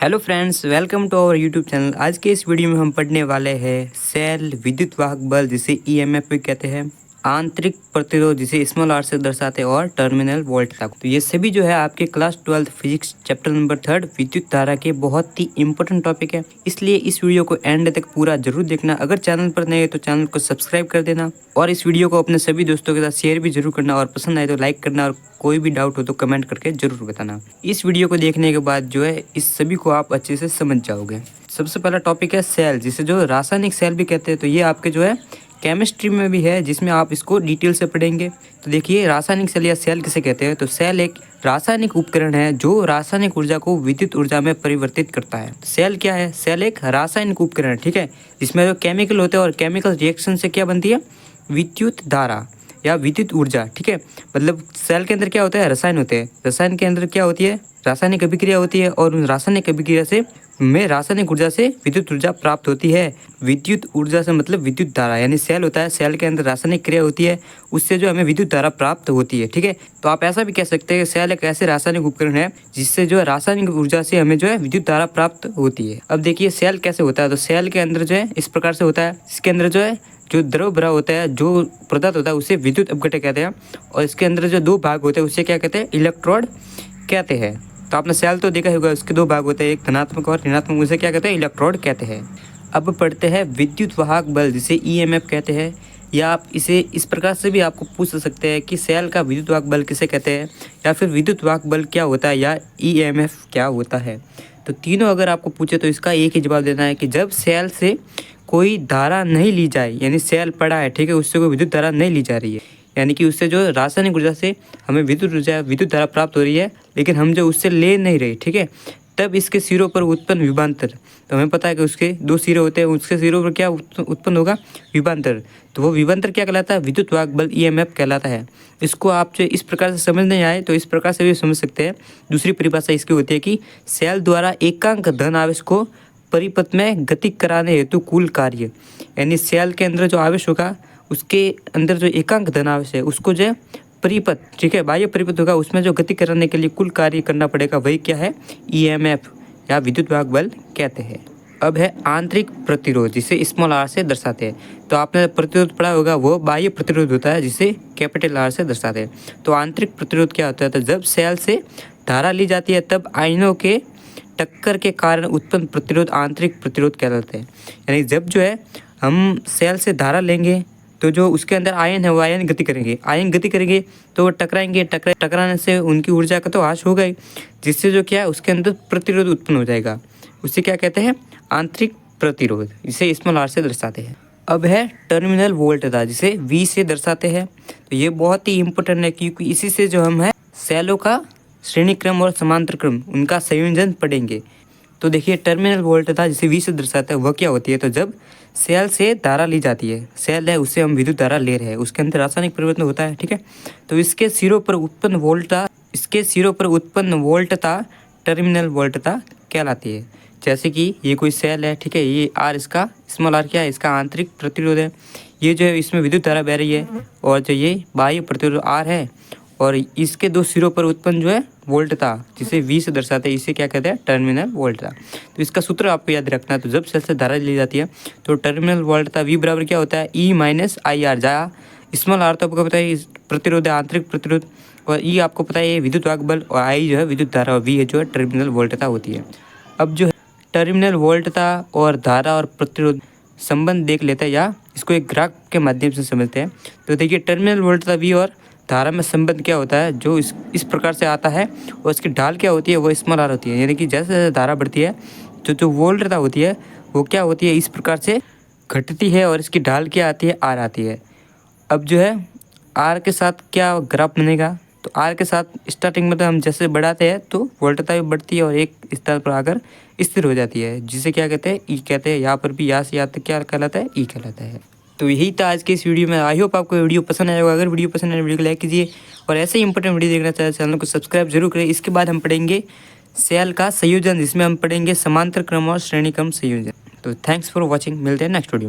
Hello friends, welcome to our YouTube channel. आज के इस वीडियो में हम पढ़ने वाले हैं सेल, विद्युत वाहक बल जिसे ईएमएफ भी कहते हैं, आंतरिक प्रतिरोध जिसे स्मॉल आर से दर्शाते हैं, और टर्मिनल वोल्टता। तो ये सभी जो है आपके क्लास 12 फिजिक्स चैप्टर नंबर 3 विद्युत धारा के बहुत ही इंपॉर्टेंट टॉपिक है। इसलिए इस वीडियो को एंड तक पूरा जरूर देखना। अगर चैनल पर नए है तो चैनल को सब्सक्राइब कर देना और इस वीडियो को अपने सभी दोस्तों के साथ शेयर भी जरूर करना, और पसंद आए तो लाइक करना, और कोई भी डाउट हो तो कमेंट करके जरूर बताना। इस वीडियो को देखने के बाद जो है इस सभी को आप अच्छे से समझ जाओगे। सबसे पहला टॉपिक है सेल, जिसे जो रासायनिक सेल भी कहते हैं। तो ये आपके जो है केमिस्ट्री में भी है, जिसमें आप इसको डिटेल से पढ़ेंगे। तो देखिए, रासायनिक सेल या सेल किसे कहते हैं। तो सेल एक रासायनिक उपकरण है जो रासायनिक ऊर्जा को विद्युत ऊर्जा में परिवर्तित करता है। सेल क्या है? सेल एक रासायनिक उपकरण है, ठीक है, जिसमें जो केमिकल होते हैं और केमिकल रिएक्शन से क्या बनती है? विद्युत धारा या विद्युत ऊर्जा, ठीक है। मतलब सेल के अंदर क्या होता है? रसायन होते हैं। रसायन के अंदर क्या होती है? रासायनिक अभिक्रिया होती है, और उन रासायनिक अभिक्रिया से रासायनिक ऊर्जा से विद्युत ऊर्जा प्राप्त होती है। विद्युत ऊर्जा से मतलब विद्युत धारा, यानी सेल होता है, सेल के अंदर रासायनिक क्रिया होती है, उससे जो हमें विद्युत धारा प्राप्त होती है, ठीक है। तो आप ऐसा भी कह सकते हैं कि सेल एक ऐसे रासायनिक उपकरण है जिससे जो है रासायनिक ऊर्जा से हमें जो है विद्युत धारा प्राप्त होती है। अब देखिए सेल कैसे होता है। तो सेल के अंदर जो है इस प्रकार से होता है। इसके अंदर जो है जो द्रव भरा होता है, जो पदार्थ होता है, उसे विद्युत अपघटक कहते हैं, और इसके अंदर जो दो भाग होते हैं उसे क्या कहते हैं? इलेक्ट्रोड कहते हैं। तो आपने सेल तो देखा होगा, उसके दो भाग होते हैं, एक धनात्मक और ऋणात्मक, उसे क्या कहते हैं? इलेक्ट्रोड कहते हैं। अब पढ़ते हैं विद्युत वाहक बल जिसे ईएमएफ कहते हैं, या आप इसे इस प्रकार से भी आपको पूछ सकते हैं कि सेल का विद्युत वाहक बल किसे कहते हैं, या फिर विद्युत वाहक बल क्या होता है, या ईएमएफ क्या होता है। तो तीनों अगर आपको पूछे तो इसका एक ही जवाब देना है कि जब सेल से कोई धारा नहीं ली जाए, यानी सेल पड़ा है, ठीक है, उससे कोई विद्युत धारा नहीं ली जा रही है, यानी कि उससे जो रासायनिक ऊर्जा से हमें विद्युत धारा प्राप्त हो रही है, लेकिन हम जो उससे ले नहीं रहे, ठीक है, तब इसके सिरों पर उत्पन्न विभवांतर। तो हमें पता है कि उसके दो सिरे होते हैं, उसके सिरों पर क्या उत्पन्न होगा? विभवांतर। तो वो विभवांतर क्या कहलाता है? विद्युत वाहक बल ईएमएफ कहलाता है। इसको आप जो इस प्रकार से समझ नहीं आए तो इस प्रकार से भी समझ सकते हैं। दूसरी परिभाषा इसकी होती है कि सेल द्वारा एकांक धन आवेश को परिपथ में गति कराने हेतु कुल कार्य, यानी सेल के अंदर जो आवेश होगा उसके अंदर जो एकांक धन आवेश है उसको जो है परिपथ, ठीक है, बाह्य परिपथ होगा, उसमें जो गति कराने के लिए कुल कार्य करना पड़ेगा, वही क्या है? ईएमएफ या विद्युत वाहक बल कहते हैं। अब है आंतरिक प्रतिरोध जिसे स्मॉल आर से दर्शाते हैं। तो आपने प्रतिरोध पढ़ा होगा, वो बाह्य प्रतिरोध होता है जिसे कैपिटल आर से दर्शाते हैं। तो आंतरिक प्रतिरोध क्या होता है? तो जब सेल से धारा ली जाती है तब आयनों के टक्कर के कारण उत्पन्न प्रतिरोध आंतरिक प्रतिरोध कहलाते हैं। यानी जब जो है हम सेल से धारा लेंगे तो जो उसके अंदर आयन है वो आयन गति करेंगे तो वो टकराने से उनकी ऊर्जा का तो ह्रास होगा ही, जिससे जो क्या है उसके अंदर प्रतिरोध उत्पन्न हो जाएगा। उसे क्या कहते हैं? आंतरिक प्रतिरोध, जिसे स्मॉल आर से दर्शाते हैं। अब है टर्मिनल वोल्टता जिसे V से दर्शाते हैं। तो ये बहुत ही इंपॉर्टेंट है, क्योंकि इसी से जो हम है सेलों का श्रेणी क्रम और समांतर क्रम उनका संयोजन पढ़ेंगे। तो देखिए, टर्मिनल वोल्टता जिसे V से दर्शाता है वह क्या होती है? तो जब सेल से धारा ली जाती है, सेल है उससे हम विद्युत धारा ले रहे हैं, उसके अंदर रासायनिक परिवर्तन होता है, ठीक है, तो इसके सिरों पर उत्पन्न वोल्टता टर्मिनल वोल्टता कहलाती है। जैसे कि ये कोई सेल है, ठीक है, ये आर, इसका स्मॉल आर क्या है? इसका आंतरिक प्रतिरोध है। ये जो है इसमें विद्युत धारा बह रही है, और जो ये बाह्य प्रतिरोध आर है, और इसके दो सिरों पर उत्पन्न जो है वोल्टता जिसे V से दर्शाते हैं, इसे क्या कहते हैं? टर्मिनल वोल्टता। तो इसका सूत्र आपको याद रखना है। तो जब सेल से धारा ली जाती है तो टर्मिनल वोल्टता V बराबर क्या होता है? E minus I R. जहाँ स्मॉल आर तो आपको पता है प्रतिरोध है, आंतरिक प्रतिरोध, और E आपको पता है ये विद्युत वाहक बल, और I जो है विद्युत धारा, और V है जो है टर्मिनल वोल्टता होती है। अब जो है टर्मिनल वोल्टता और धारा और प्रतिरोध संबंध देख लेते हैं, या इसको एक ग्राफ के माध्यम से समझते हैं। तो देखिए, टर्मिनल वोल्टता V और धारा में संबंध क्या होता है? जो इस प्रकार से आता है, और इसकी ढाल क्या होती है? वो स्मॉल आर होती है। यानी कि जैसे जैसे धारा बढ़ती है जो वोल्टता होती है वो क्या होती है? इस प्रकार से घटती है, और इसकी ढाल क्या आती है? आर आती है। अब जो है आर के साथ क्या ग्राफ बनेगा? तो आर के साथ स्टार्टिंग में तो हम जैसे बढ़ाते हैं तो वोल्टता भी बढ़ती है, और एक स्तर पर आकर स्थिर हो जाती है, जिसे क्या कहते हैं? ई कहते हैं। यहाँ पर भी यहाँ से यहाँ तक क्या कहलाता है? ई कहलाता है। तो यही था आज के इस वीडियो में। आई होप आपको वीडियो पसंद आएगा। अगर वीडियो पसंद आए वीडियो को लाइक कीजिए, और ऐसे ही इंपॉर्टेंट वीडियो देखना चाहे चैनल को सब्सक्राइब जरूर करें। इसके बाद हम पढ़ेंगे सेल का संयोजन, जिसमें हम पढ़ेंगे समांतर क्रम और श्रेणी क्रम संयोजन। तो थैंक्स फॉर वॉचिंग, मिलते हैं नेक्स्ट वीडियो में।